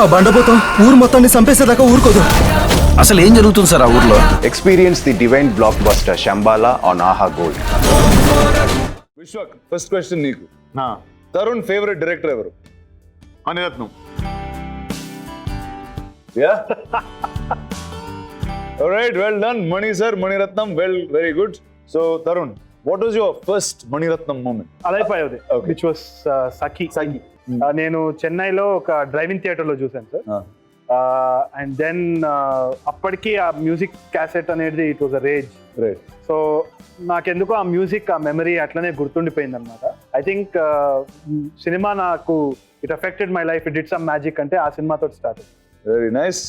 ఆ బండపోతాం ఊరు మొత్తాన్ని చంపేసేదాకా ఊరుకోదు. అసలు ఏం జరుగుతుంది సార్ ఆ ఊర్లో? Experience the divine blockbuster Shambhala on Aha Gold. Vishwak, first question నీకు. తరుణ్ ఫేవరెట్ డైరెక్టర్ ఎవరు? Mani Ratnam. Yeah. All right, well done, Mani sir, Maniratnam. Well, very good. So, Tharun, what was your first Maniratnam moment? అలైపోయేది, Okay. Which was Sakhi. నేను చెన్నైలో ఒక driving థియేటర్లో చూసాను sir. And then అప్పటికి ఆ మ్యూజిక్ క్యాసెట్ అనేది it was a rage. Right. So నాకెందుకో ఆ మ్యూజిక్, ఆ మెమరీ అట్లనే గుర్తుండిపోయింది అనమాట. ఐ థింక్ సినిమా నాకు it affected my life, it did some magic అంటే ఆ సినిమాతో start. Very nice.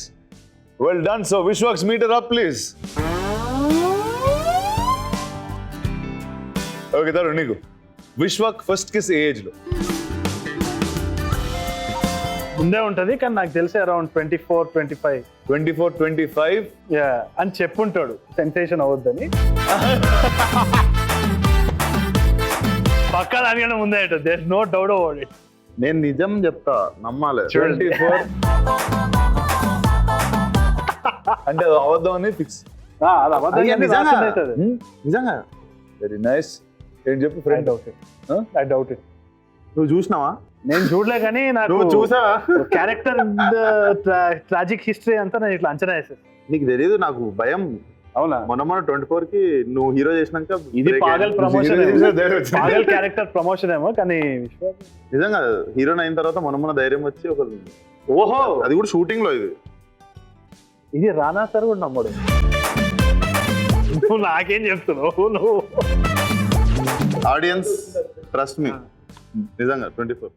Well done. So, Vishwak's meter up, please. Okay, Tharun, నీకు. Vishwak first kiss ఏ ఏజ్ లో? ముందే ఉంటుంది కానీ నాకు తెలిసి అరౌండ్ 24-25. 24-25. అని చెప్పుంటాడు, సెన్సేషన్ అవద్దని. పక్కా దానికన్నా ముందే ఉంటుంది, there is no doubt about it. నేను నిజం చెప్తా, నమ్మాలి. 24. అంటే అది అవద్దామని ఫిక్స్. అది అబద్ధం అయ్యా, అని నిజంగా? రాసిందే అవుతుంది. నిజంగా వెరీ నైస్. ఏం చెప్పు ఫ్రెండ్? I doubt it. నువ్వు చూసినావా? నేను చూడలే కానీ నాకు నువ్వు చూసావా? క్యారెక్టర్ ట్రాజిక్ హిస్టరీ అంతా నేను ఇట్లా అంచనా వేసాను. నీకు తెలియదు, నాకు భయం. అవునా? మొన్న 24 కి నువ్వు హీరో చేసినాక ఇది పాగల్ ప్రమోషన్, Zero. పాగల్ క్యారెక్టర్ ప్రమోషన్ ఏమో, కానీ నిజంగా హీరోయిన్ అయిన తర్వాత మొన్న ధైర్యం వచ్చి ఒక ఓహో అది కూడా షూటింగ్ లో ఇది రానా సార్ కూడా నమ్మడు. నువ్వు నాకేం చెప్తున్నావు నువ్వు? ఆడియన్స్ ట్రస్ట్ మీ, నిజంగా 24.